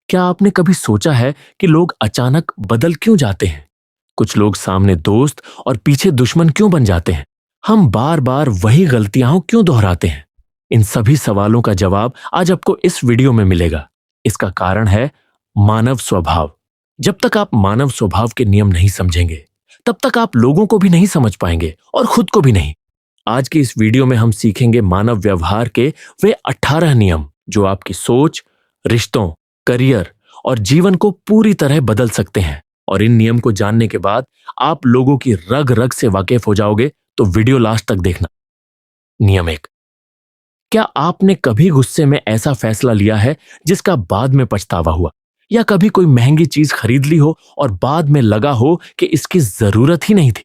क्या आपने कभी सोचा है कि लोग अचानक बदल क्यों जाते हैं? कुछ लोग सामने दोस्त और पीछे दुश्मन क्यों बन जाते हैं? हम बार बार वही गलतियां क्यों दोहराते हैं? इन सभी सवालों का जवाब आज आपको इस वीडियो में मिलेगा। इसका कारण है मानव स्वभाव। जब तक आप मानव स्वभाव के नियम नहीं समझेंगे, तब तक आप लोगों को भी नहीं समझ पाएंगे और खुद को भी नहीं। आज की इस वीडियो में हम सीखेंगे मानव व्यवहार के वे 18 नियम जो आपकी सोच, रिश्तों, करियर और जीवन को पूरी तरह बदल सकते हैं। और इन नियम को जानने के बाद आप लोगों की रग रग से वाकिफ हो जाओगे, तो वीडियो लास्ट तक देखना। नियम 1। क्या आपने कभी गुस्से में ऐसा फैसला लिया है जिसका बाद में पछतावा हुआ? या कभी कोई महंगी चीज खरीद ली हो और बाद में लगा हो कि इसकी जरूरत ही नहीं थी?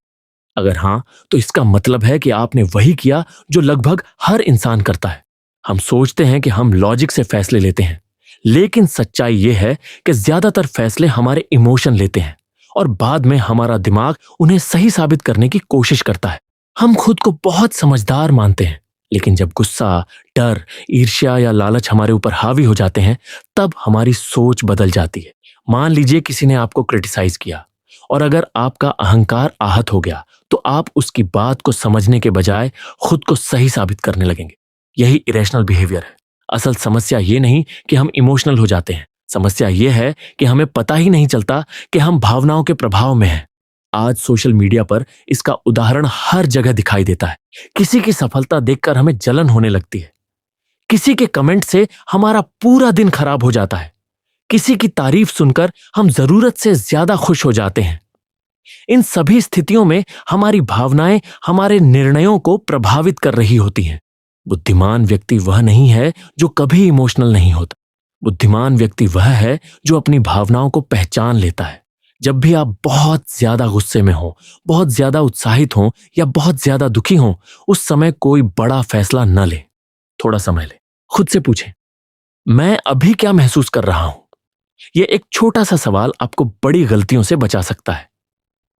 अगर हां, तो इसका मतलब है कि आपने वही किया जो लगभग हर इंसान करता है। हम सोचते हैं कि हम लॉजिक से फैसले लेते हैं, लेकिन सच्चाई यह है कि ज्यादातर फैसले हमारे इमोशन लेते हैं और बाद में हमारा दिमाग उन्हें सही साबित करने की कोशिश करता है। हम खुद को बहुत समझदार मानते हैं, लेकिन जब गुस्सा, डर, ईर्ष्या या लालच हमारे ऊपर हावी हो जाते हैं, तब हमारी सोच बदल जाती है। मान लीजिए किसी ने आपको क्रिटिसाइज किया, और अगर आपका अहंकार आहत हो गया, तो आप उसकी बात को समझने के बजाय खुद को सही साबित करने लगेंगे। यही इरेशनल बिहेवियर है। असल समस्या ये नहीं कि हम इमोशनल हो जाते हैं, समस्या यह है कि हमें पता ही नहीं चलता कि हम भावनाओं के प्रभाव में हैं। आज सोशल मीडिया पर इसका उदाहरण हर जगह दिखाई देता है। किसी की सफलता देखकर हमें जलन होने लगती है, किसी के कमेंट से हमारा पूरा दिन खराब हो जाता है, किसी की तारीफ सुनकर हम जरूरत से ज्यादा खुश हो जाते हैं। इन सभी स्थितियों में हमारी भावनाएं हमारे निर्णयों को प्रभावित कर रही होती हैं। बुद्धिमान व्यक्ति वह नहीं है जो कभी इमोशनल नहीं होता। बुद्धिमान व्यक्ति वह है जो अपनी भावनाओं को पहचान लेता है। जब भी आप बहुत ज्यादा गुस्से में हो, बहुत ज्यादा उत्साहित हो या बहुत ज्यादा दुखी हो, उस समय कोई बड़ा फैसला न ले। थोड़ा समय ले, खुद से पूछें, मैं अभी क्या महसूस कर रहा हूं? यह एक छोटा सा सवाल आपको बड़ी गलतियों से बचा सकता है।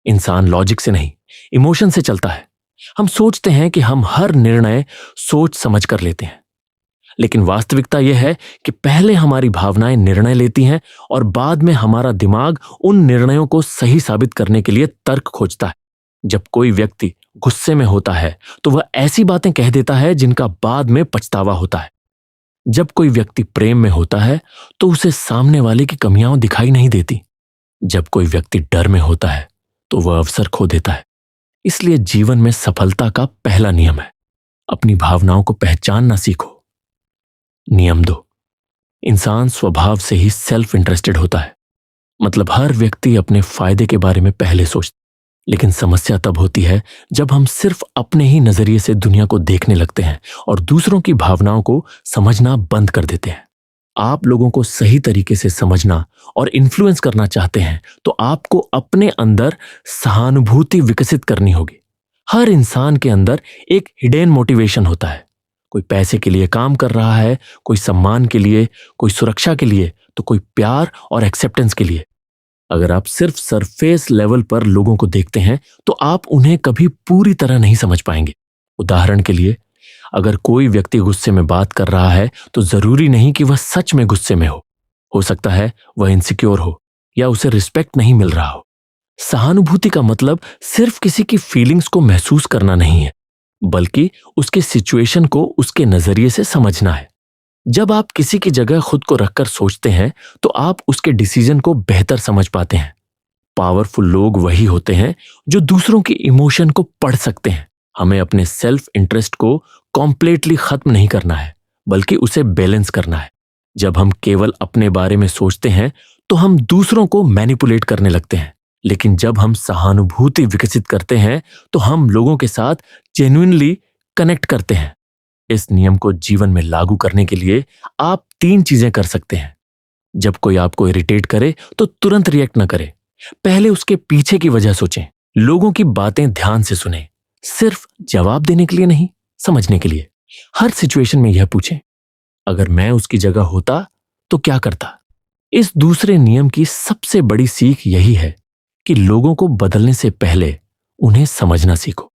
इंसान लॉजिक से नहीं, इमोशन से चलता है। हम सोचते हैं कि हम हर निर्णय सोच समझ कर लेते हैं, लेकिन वास्तविकता यह है कि पहले हमारी भावनाएं निर्णय लेती हैं और बाद में हमारा दिमाग उन निर्णयों को सही साबित करने के लिए तर्क खोजता है। जब कोई व्यक्ति गुस्से में होता है, तो वह ऐसी बातें कह देता है जिनका बाद में पछतावा होता है। जब कोई व्यक्ति प्रेम में होता है, तो उसे सामने वाले की कमियां दिखाई नहीं देती। जब कोई व्यक्ति डर में होता है, तो वह अवसर खो देता है। इसलिए जीवन में सफलता का पहला नियम है, अपनी भावनाओं को पहचानना सीखो। नियम 2। इंसान स्वभाव से ही सेल्फ इंटरेस्टेड होता है। मतलब हर व्यक्ति अपने फायदे के बारे में पहले सोचता है। लेकिन समस्या तब होती है जब हम सिर्फ अपने ही नजरिए से दुनिया को देखने लगते हैं और दूसरों की भावनाओं को समझना बंद कर देते हैं। आप लोगों को सही तरीके से समझना और इन्फ्लुएंस करना चाहते हैं, तो आपको अपने अंदर सहानुभूति विकसित करनी होगी। हर इंसान के अंदर एक हिडन मोटिवेशन होता है। कोई पैसे के लिए काम कर रहा है, कोई सम्मान के लिए, कोई सुरक्षा के लिए, तो कोई प्यार और एक्सेप्टेंस के लिए। अगर आप सिर्फ सरफेस लेवल पर लोगों को देखते हैं, तो आप उन्हें कभी पूरी तरह नहीं समझ पाएंगे। उदाहरण के लिए, अगर कोई व्यक्ति गुस्से में बात कर रहा है, तो जरूरी नहीं कि वह सच में गुस्से में हो। हो सकता है वह इनसिक्योर हो या उसे रिस्पेक्ट नहीं मिल रहा हो। सहानुभूति का मतलब सिर्फ किसी की फीलिंग्स को महसूस करना नहीं है, बल्कि उसके सिचुएशन को उसके नजरिए से समझना है। जब आप किसी की जगह खुद को रखकर सोचते हैं, तो आप उसके डिसीजन को बेहतर समझ पाते हैं। पावरफुल लोग वही होते हैं जो दूसरों की इमोशन को पढ़ सकते हैं। हमें अपने सेल्फ इंटरेस्ट को कॉम्प्लीटली खत्म नहीं करना है, बल्कि उसे बैलेंस करना है। जब हम केवल अपने बारे में सोचते हैं, तो हम दूसरों को मैनिपुलेट करने लगते हैं। लेकिन जब हम सहानुभूति विकसित करते हैं, तो हम लोगों के साथ जेन्युइनली कनेक्ट करते हैं। इस नियम को जीवन में लागू करने के लिए आप 3 चीजें कर सकते हैं। जब कोई आपको इरिटेट करे, तो तुरंत रिएक्ट न करें। पहले उसके पीछे की वजह सोचें। लोगों की बातें ध्यान से सुनें, सिर्फ जवाब देने के लिए नहीं, समझने के लिए। हर सिचुएशन में यह पूछें, अगर मैं उसकी जगह होता तो क्या करता? इस दूसरे नियम की सबसे बड़ी सीख यही है कि लोगों को बदलने से पहले उन्हें समझना सीखो।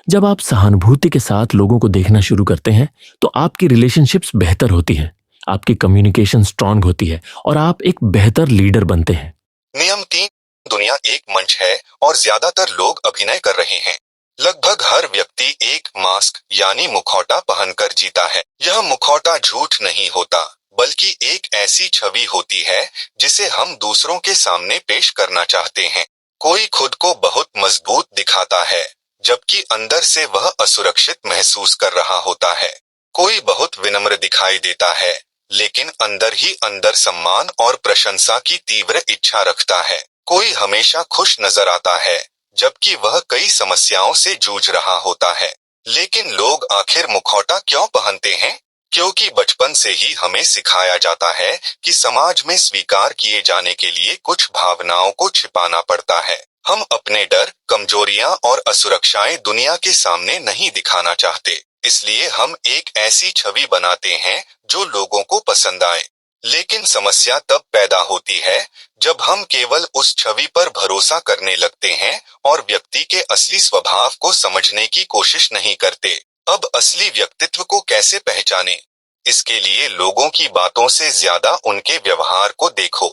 जब आप सहानुभूति के साथ लोगों को देखना शुरू करते हैं, तो आपकी रिलेशनशिप्स बेहतर होती हैं। आपकी कम्युनिकेशन स्ट्रांग होती है और आप एक बेहतर लीडर बनते हैं। नियम 3, दुनिया एक मंच है और ज्यादातर लोग अभिनय कर रहे हैं। लगभग हर व्यक्ति एक मास्क यानी मुखौटा पहनकर जीता है। यह मुखौटा झूठ नहीं होता, बल्कि एक ऐसी छवि होती है जिसे हम दूसरों के सामने पेश करना चाहते हैं। कोई खुद को बहुत मजबूत दिखाता है, जबकि अंदर से वह असुरक्षित महसूस कर रहा होता है। कोई बहुत विनम्र दिखाई देता है, लेकिन अंदर ही अंदर सम्मान और प्रशंसा की तीव्र इच्छा रखता है। कोई हमेशा खुश नजर आता है, जबकि वह कई समस्याओं से जूझ रहा होता है। लेकिन लोग आखिर मुखौटा क्यों पहनते हैं? क्योंकि बचपन से ही हमें सिखाया जाता है कि समाज में स्वीकार किए जाने के लिए कुछ भावनाओं को छिपाना पड़ता है। हम अपने डर, कमजोरियां और असुरक्षाएं दुनिया के सामने नहीं दिखाना चाहते, इसलिए हम एक ऐसी छवि बनाते हैं जो लोगों को पसंद आए। लेकिन समस्या तब पैदा होती है जब हम केवल उस छवि पर भरोसा करने लगते हैं और व्यक्ति के असली स्वभाव को समझने की कोशिश नहीं करते। अब असली व्यक्तित्व को कैसे पहचानें? इसके लिए लोगों की बातों से ज्यादा उनके व्यवहार को देखो।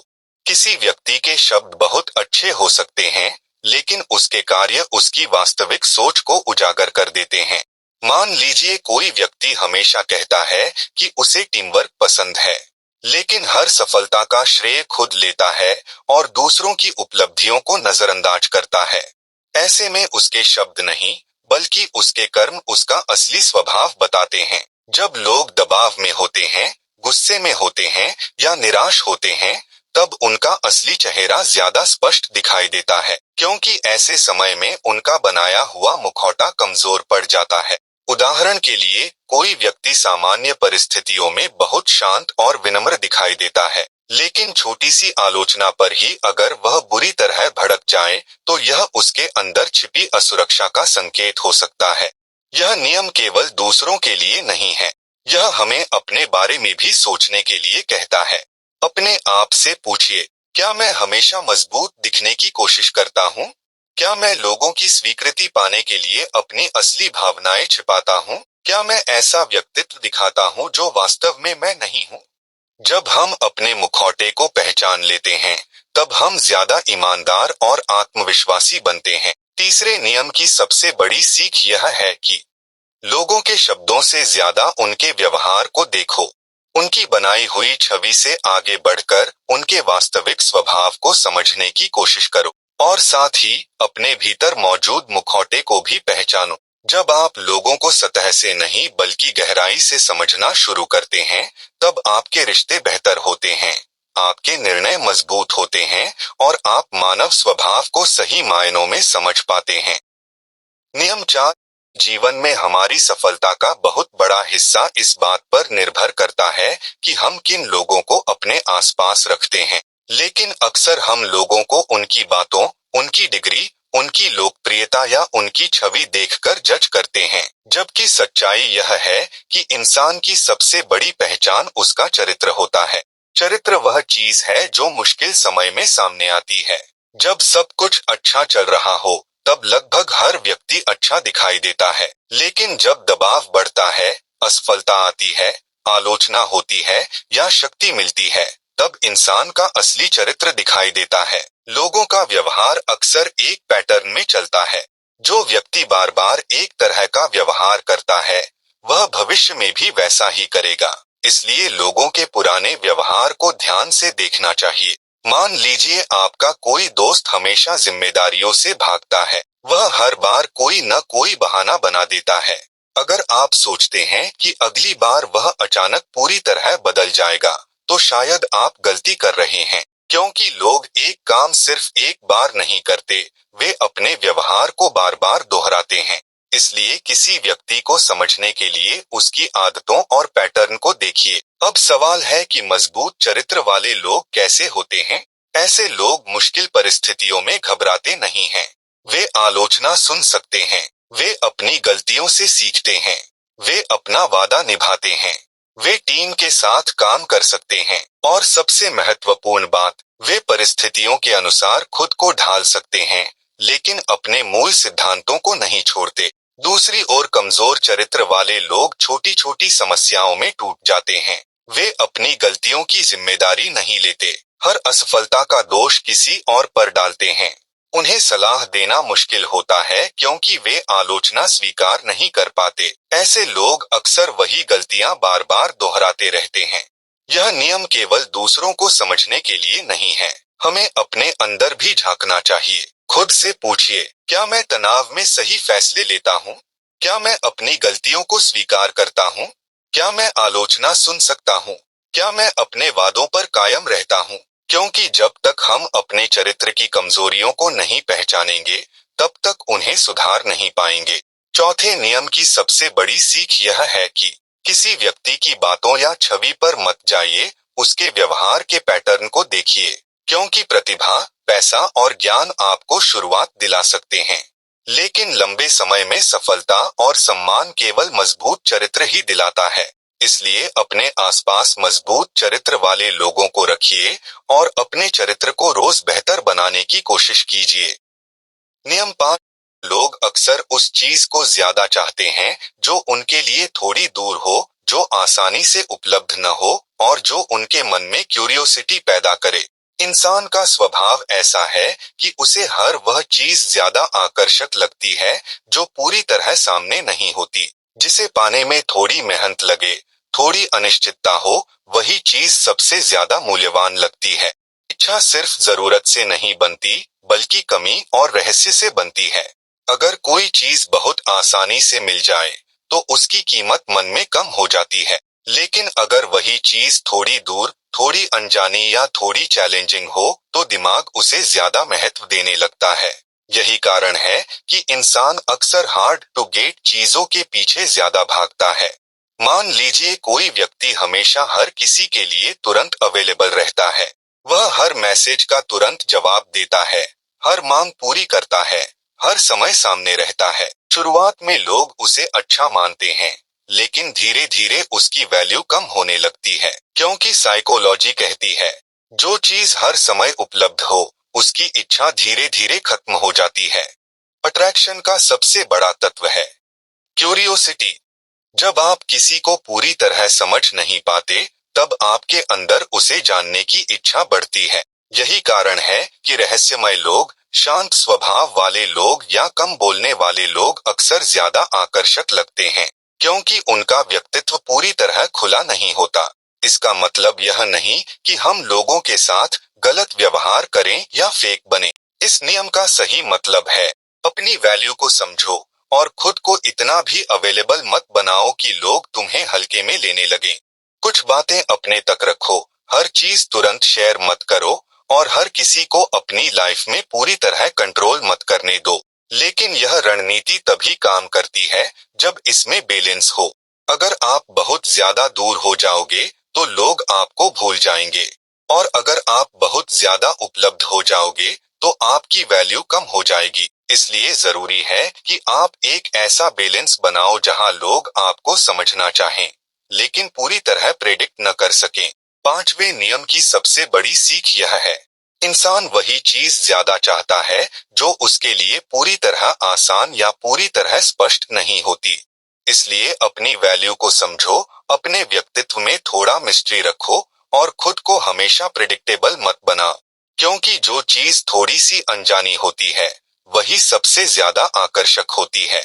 किसी व्यक्ति के शब्द बहुत अच्छे हो सकते हैं, लेकिन उसके कार्य उसकी वास्तविक सोच को उजागर कर देते हैं। मान लीजिए कोई व्यक्ति हमेशा कहता है कि उसे टीम वर्क पसंद है, लेकिन हर सफलता का श्रेय खुद लेता है और दूसरों की उपलब्धियों को नजरअंदाज करता है। ऐसे में उसके शब्द नहीं, बल्कि उसके कर्म उसका असली स्वभाव बताते हैं। जब लोग दबाव में होते हैं, गुस्से में होते हैं या निराश होते हैं, तब उनका असली चेहरा ज्यादा स्पष्ट दिखाई देता है, क्योंकि ऐसे समय में उनका बनाया हुआ मुखौटा कमजोर पड़ जाता है। उदाहरण के लिए, कोई व्यक्ति सामान्य परिस्थितियों में बहुत शांत और विनम्र दिखाई देता है, लेकिन छोटी सी आलोचना पर ही अगर वह बुरी तरह भड़क जाए, तो यह उसके अंदर छिपी असुरक्षा का संकेत हो सकता है। यह नियम केवल दूसरों के लिए नहीं है, यह हमें अपने बारे में भी सोचने के लिए कहता है। अपने आप से पूछिए, क्या मैं हमेशा मजबूत दिखने की कोशिश करता हूँ? क्या मैं लोगों की स्वीकृति पाने के लिए अपनी असली भावनाएं छिपाता हूँ? क्या मैं ऐसा व्यक्तित्व दिखाता हूँ जो वास्तव में मैं नहीं हूँ? जब हम अपने मुखौटे को पहचान लेते हैं, तब हम ज्यादा ईमानदार और आत्मविश्वासी बनते हैं। तीसरे नियम की सबसे बड़ी सीख यह है कि लोगों के शब्दों से ज्यादा उनके व्यवहार को देखो। उनकी बनाई हुई छवि से आगे बढ़कर उनके वास्तविक स्वभाव को समझने की कोशिश करो, और साथ ही अपने भीतर मौजूद मुखौटे को भी पहचानो। जब आप लोगों को सतह से नहीं बल्कि गहराई से समझना शुरू करते हैं, तब आपके रिश्ते बेहतर होते हैं, आपके निर्णय मजबूत होते हैं और आप मानव स्वभाव को सही मायनों में समझ पाते हैं। नियम 4, जीवन में हमारी सफलता का बहुत बड़ा हिस्सा इस बात पर निर्भर करता है कि हम किन लोगों को अपने आसपास रखते हैं। लेकिन अक्सर हम लोगों को उनकी बातों, उनकी डिग्री, उनकी लोकप्रियता या उनकी छवि देखकर जज करते हैं, जबकि सच्चाई यह है कि इंसान की सबसे बड़ी पहचान उसका चरित्र होता है। चरित्र वह चीज है जो मुश्किल समय में सामने आती है। जब सब कुछ अच्छा चल रहा हो, तब लगभग हर व्यक्ति अच्छा दिखाई देता है, लेकिन जब दबाव बढ़ता है, असफलता आती है, आलोचना होती है या शक्ति मिलती है, तब इंसान का असली चरित्र दिखाई देता है। लोगों का व्यवहार अक्सर एक पैटर्न में चलता है। जो व्यक्ति बार बार एक तरह का व्यवहार करता है, वह भविष्य में भी वैसा ही करेगा। इसलिए लोगों के पुराने व्यवहार को ध्यान से देखना चाहिए। मान लीजिए आपका कोई दोस्त हमेशा जिम्मेदारियों से भागता है, वह हर बार कोई न कोई बहाना बना देता है। अगर आप सोचते हैं कि अगली बार वह अचानक पूरी तरह बदल जाएगा, तो शायद आप गलती कर रहे हैं, क्योंकि लोग एक काम सिर्फ एक बार नहीं करते, वे अपने व्यवहार को बार बार दोहराते हैं। इसलिए किसी व्यक्ति को समझने के लिए उसकी आदतों और पैटर्न को देखिए। अब सवाल है कि मजबूत चरित्र वाले लोग कैसे होते हैं? ऐसे लोग मुश्किल परिस्थितियों में घबराते नहीं हैं। वे आलोचना सुन सकते हैं, वे अपनी गलतियों से सीखते हैं, वे अपना वादा निभाते हैं, वे टीम के साथ काम कर सकते हैं, और सबसे महत्वपूर्ण बात, वे परिस्थितियों के अनुसार खुद को ढाल सकते हैं, लेकिन अपने मूल सिद्धांतों को नहीं छोड़ते। दूसरी ओर कमजोर चरित्र वाले लोग छोटी छोटी समस्याओं में टूट जाते हैं। वे अपनी गलतियों की जिम्मेदारी नहीं लेते, हर असफलता का दोष किसी और पर डालते हैं। उन्हें सलाह देना मुश्किल होता है क्योंकि वे आलोचना स्वीकार नहीं कर पाते। ऐसे लोग अक्सर वही गलतियां बार बार दोहराते रहते हैं। यह नियम केवल दूसरों को समझने के लिए नहीं है, हमें अपने अंदर भी झांकना चाहिए। खुद से पूछिए, क्या मैं तनाव में सही फैसले लेता हूँ? क्या मैं अपनी गलतियों को स्वीकार करता हूँ? क्या मैं आलोचना सुन सकता हूँ? क्या मैं अपने वादों पर कायम रहता हूँ? क्योंकि जब तक हम अपने चरित्र की कमजोरियों को नहीं पहचानेंगे, तब तक उन्हें सुधार नहीं पाएंगे। चौथे नियम की सबसे बड़ी सीख यह है कि किसी व्यक्ति की बातों या छवि पर मत जाइए, उसके व्यवहार के पैटर्न को देखिए, क्योंकि प्रतिभा, पैसा और ज्ञान आपको शुरुआत दिला सकते हैं, लेकिन लंबे समय में सफलता और सम्मान केवल मजबूत चरित्र ही दिलाता है। इसलिए अपने आसपास मजबूत चरित्र वाले लोगों को रखिए और अपने चरित्र को रोज बेहतर बनाने की कोशिश कीजिए। नियम 5, लोग अक्सर उस चीज को ज्यादा चाहते हैं जो उनके लिए थोड़ी दूर हो, जो आसानी से उपलब्ध न हो और जो उनके मन में क्यूरियोसिटी पैदा करे। इंसान का स्वभाव ऐसा है कि उसे हर वह चीज ज्यादा आकर्षक लगती है जो पूरी तरह सामने नहीं होती। जिसे पाने में थोड़ी मेहनत लगे, थोड़ी अनिश्चितता हो, वही चीज सबसे ज्यादा मूल्यवान लगती है। इच्छा सिर्फ जरूरत से नहीं बनती, बल्कि कमी और रहस्य से बनती है। अगर कोई चीज बहुत आसानी से मिल जाए, तो उसकी कीमत मन में कम हो जाती है। लेकिन अगर वही चीज थोड़ी दूर, थोड़ी अनजानी या थोड़ी चैलेंजिंग हो, तो दिमाग उसे ज्यादा महत्व देने लगता है। यही कारण है कि इंसान अक्सर हार्ड टू गेट चीजों के पीछे ज्यादा भागता है। मान लीजिए कोई व्यक्ति हमेशा हर किसी के लिए तुरंत अवेलेबल रहता है। वह हर मैसेज का तुरंत जवाब देता है, हर मांग पूरी करता है, हर समय सामने रहता है। शुरुआत में लोग उसे अच्छा मानते हैं, लेकिन धीरे धीरे उसकी वैल्यू कम होने लगती है, क्योंकि साइकोलॉजी कहती है, जो चीज हर समय उपलब्ध हो, उसकी इच्छा धीरे धीरे खत्म हो जाती है। अट्रैक्शन का सबसे बड़ा तत्व है क्यूरियोसिटी। जब आप किसी को पूरी तरह समझ नहीं पाते, तब आपके अंदर उसे जानने की इच्छा बढ़ती है। यही कारण है कि रहस्यमय लोग, शांत स्वभाव वाले लोग या कम बोलने वाले लोग अक्सर ज्यादा आकर्षक लगते हैं, क्योंकि उनका व्यक्तित्व पूरी तरह खुला नहीं होता। इसका मतलब यह नहीं कि हम लोगों के साथ गलत व्यवहार करें या फेक बने। इस नियम का सही मतलब है, अपनी वैल्यू को समझो और खुद को इतना भी अवेलेबल मत बनाओ कि लोग तुम्हें हल्के में लेने लगें। कुछ बातें अपने तक रखो, हर चीज तुरंत शेयर मत करो और हर किसी को अपनी लाइफ में पूरी तरह कंट्रोल मत करने दो। लेकिन यह रणनीति तभी काम करती है जब इसमें बैलेंस हो। अगर आप बहुत ज्यादा दूर हो जाओगे, तो लोग आपको भूल जाएंगे, और अगर आप बहुत ज्यादा उपलब्ध हो जाओगे, तो आपकी वैल्यू कम हो जाएगी। इसलिए जरूरी है कि आप एक ऐसा बैलेंस बनाओ जहां लोग आपको समझना चाहें, लेकिन पूरी तरह प्रेडिक्ट न कर सकें। 5वें नियम की सबसे बड़ी सीख यह है, इंसान वही चीज ज्यादा चाहता है जो उसके लिए पूरी तरह आसान या पूरी तरह स्पष्ट नहीं होती। इसलिए अपनी वैल्यू को समझो, अपने व्यक्तित्व में थोड़ा मिस्ट्री रखो और खुद को हमेशा प्रेडिक्टेबल मत बना, क्योंकि जो चीज थोड़ी सी अनजानी होती है, वही सबसे ज्यादा आकर्षक होती है।